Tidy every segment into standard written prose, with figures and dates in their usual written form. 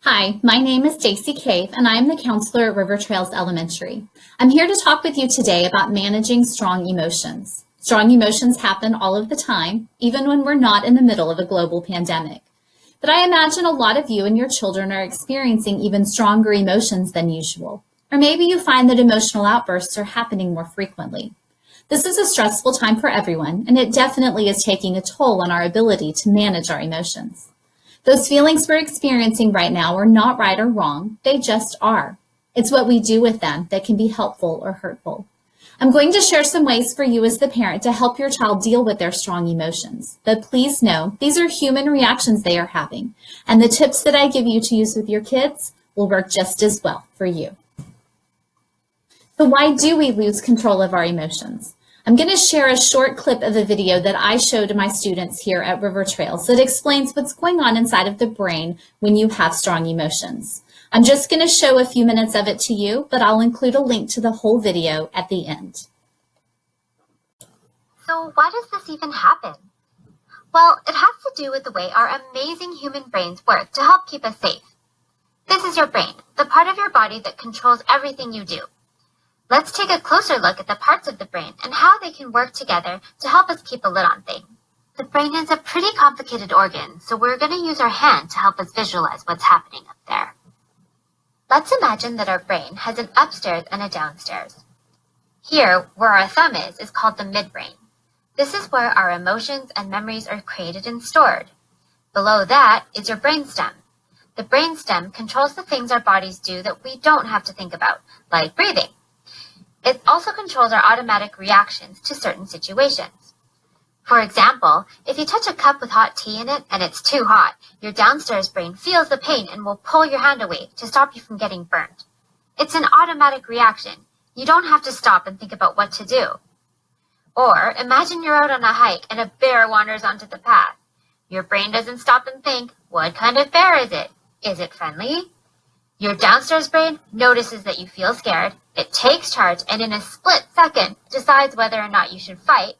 Hi, my name is Stacy Cave, and I am the counselor at River Trails Elementary. I'm here to talk with you today about managing strong emotions. Strong emotions happen all of the time, even when we're not in the middle of a global pandemic. But I imagine a lot of you and your children are experiencing even stronger emotions than usual. Or maybe you find that emotional outbursts are happening more frequently. This is a stressful time for everyone, and it definitely is taking a toll on our ability to manage our emotions. Those feelings we're experiencing right now are not right or wrong, they just are. It's what we do with them that can be helpful or hurtful. I'm going to share some ways for you as the parent to help your child deal with their strong emotions. But please know, these are human reactions they are having, and the tips that I give you to use with your kids will work just as well for you. So why do we lose control of our emotions? I'm going to share a short clip of a video that I show to my students here at River Trails that explains what's going on inside of the brain when you have strong emotions. I'm just going to show a few minutes of it to you, but I'll include a link to the whole video at the end. So why does this even happen? Well, it has to do with the way our amazing human brains work to help keep us safe. This is your brain, the part of your body that controls everything you do. Let's take a closer look at the parts of the brain and how they can work together to help us keep a lid on things. The brain is a pretty complicated organ, so we're going to use our hand to help us visualize what's happening up there. Let's imagine that our brain has an upstairs and a downstairs. Here, where our thumb is called the midbrain. This is where our emotions and memories are created and stored. Below that is your brainstem. The brainstem controls the things our bodies do that we don't have to think about, like breathing. It also controls our automatic reactions to certain situations. For example, if you touch a cup with hot tea in it and it's too hot, your downstairs brain feels the pain and will pull your hand away to stop you from getting burnt. It's an automatic reaction. You don't have to stop and think about what to do. Or imagine you're out on a hike and a bear wanders onto the path. Your brain doesn't stop and think, what kind of bear is it? Is it friendly? Your downstairs brain notices that you feel scared, it takes charge, and in a split second decides whether or not you should fight,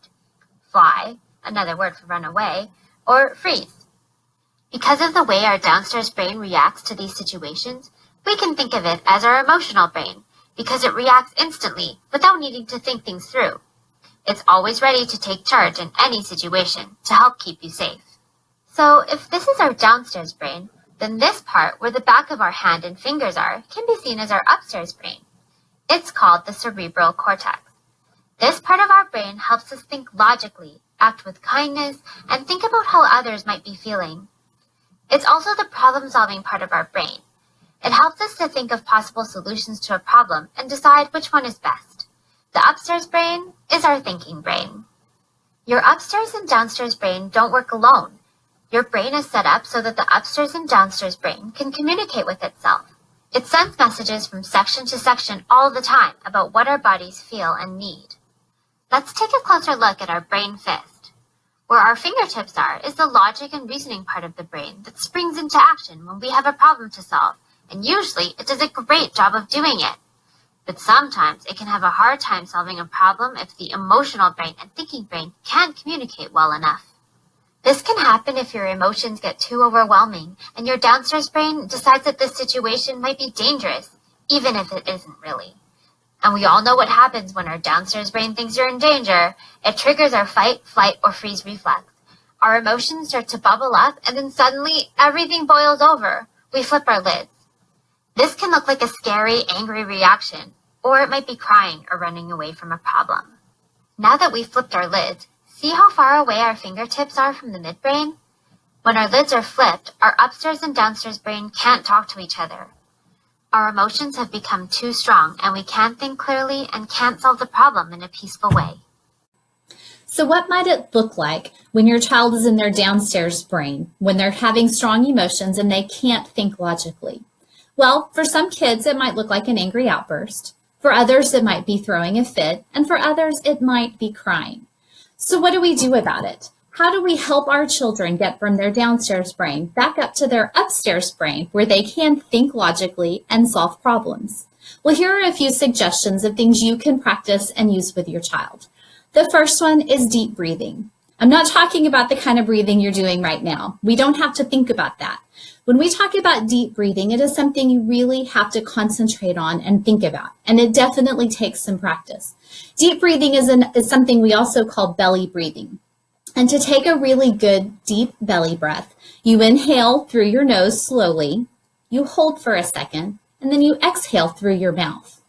fly, another word for run away, or freeze. Because of the way our downstairs brain reacts to these situations, we can think of it as our emotional brain, because it reacts instantly without needing to think things through. It's always ready to take charge in any situation to help keep you safe. So if this is our downstairs brain, then this part where the back of our hand and fingers are can be seen as our upstairs brain. It's called the cerebral cortex. This part of our brain helps us think logically, act with kindness, and think about how others might be feeling. It's also the problem-solving part of our brain. It helps us to think of possible solutions to a problem and decide which one is best. The upstairs brain is our thinking brain. Your upstairs and downstairs brain don't work alone. Your brain is set up so that the upstairs and downstairs brain can communicate with itself. It sends messages from section to section all the time about what our bodies feel and need. Let's take a closer look at our brain fist. Where our fingertips are is the logic and reasoning part of the brain that springs into action when we have a problem to solve, and usually it does a great job of doing it. But sometimes it can have a hard time solving a problem if the emotional brain and thinking brain can't communicate well enough. This can happen if your emotions get too overwhelming and your downstairs brain decides that this situation might be dangerous, even if it isn't really. And we all know what happens when our downstairs brain thinks you're in danger. It triggers our fight, flight, or freeze reflex. Our emotions start to bubble up, and then suddenly everything boils over. We flip our lids. This can look like a scary, angry reaction, or it might be crying or running away from a problem. Now that we've flipped our lids, see how far away our fingertips are from the midbrain? When our lids are flipped, our upstairs and downstairs brain can't talk to each other. Our emotions have become too strong, and we can't think clearly and can't solve the problem in a peaceful way. So what might it look like when your child is in their downstairs brain, when they're having strong emotions and they can't think logically? Well, for some kids, it might look like an angry outburst. For others, it might be throwing a fit, and for others, it might be crying. So what do we do about it? How do we help our children get from their downstairs brain back up to their upstairs brain where they can think logically and solve problems? Well, here are a few suggestions of things you can practice and use with your child. The first one is deep breathing. I'm not talking about the kind of breathing you're doing right now. We don't have to think about that. When we talk about deep breathing, it is something you really have to concentrate on and think about, and it definitely takes some practice. Deep breathing is something we also call belly breathing. And to take a really good deep belly breath, you inhale through your nose slowly, you hold for a second, and then you exhale through your mouth.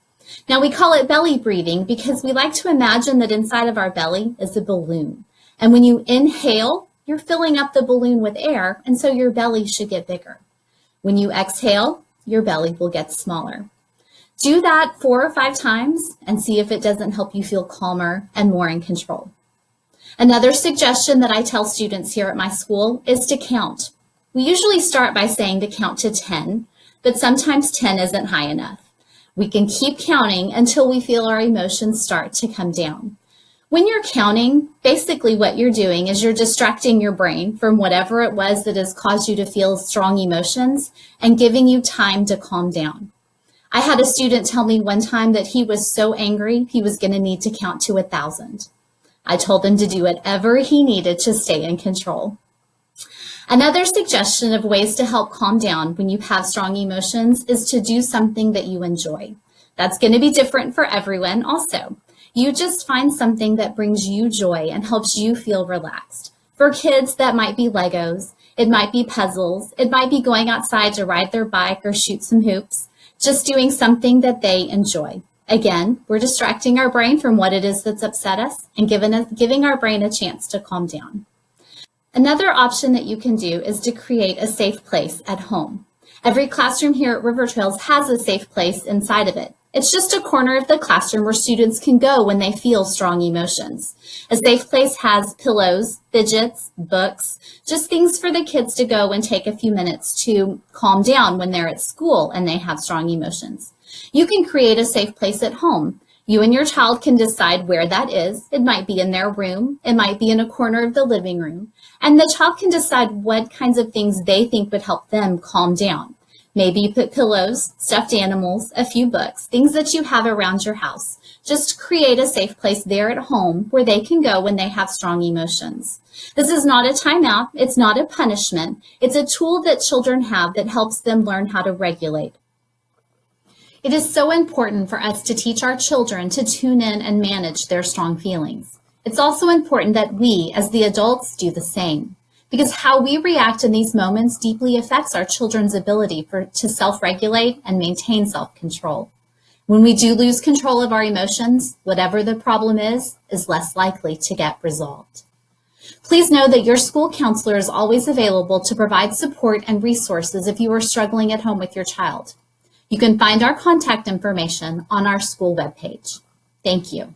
Now we call it belly breathing because we like to imagine that inside of our belly is a balloon. And when you inhale, you're filling up the balloon with air, and so your belly should get bigger. When you exhale, your belly will get smaller. Do that 4 or 5 times and see if it doesn't help you feel calmer and more in control. Another suggestion that I tell students here at my school is to count. We usually start by saying to count to 10, but sometimes 10 isn't high enough. We can keep counting until we feel our emotions start to come down. When you're counting, basically what you're doing is you're distracting your brain from whatever it was that has caused you to feel strong emotions and giving you time to calm down. I had a student tell me one time that he was so angry he was going to need to count to 1,000. I told him to do whatever he needed to stay in control. Another suggestion of ways to help calm down when you have strong emotions is to do something that you enjoy. That's going to be different for everyone also. You just find something that brings you joy and helps you feel relaxed. For kids, that might be Legos, it might be puzzles, it might be going outside to ride their bike or shoot some hoops, just doing something that they enjoy. Again, we're distracting our brain from what it is that's upset us and giving our brain a chance to calm down. Another option that you can do is to create a safe place at home. Every classroom here at River Trails has a safe place inside of it. It's just a corner of the classroom where students can go when they feel strong emotions. A safe place has pillows, fidgets, books, just things for the kids to go and take a few minutes to calm down when they're at school and they have strong emotions. You can create a safe place at home. You and your child can decide where that is. It might be in their room. It might be in a corner of the living room. And the child can decide what kinds of things they think would help them calm down. Maybe you put pillows, stuffed animals, a few books, things that you have around your house. Just create a safe place there at home where they can go when they have strong emotions. This is not a timeout. It's not a punishment. It's a tool that children have that helps them learn how to regulate. It is so important for us to teach our children to tune in and manage their strong feelings. It's also important that we, as the adults, do the same, because how we react in these moments deeply affects our children's ability to self-regulate and maintain self-control. When we do lose control of our emotions, whatever the problem is less likely to get resolved. Please know that your school counselor is always available to provide support and resources if you are struggling at home with your child. You can find our contact information on our school webpage. Thank you.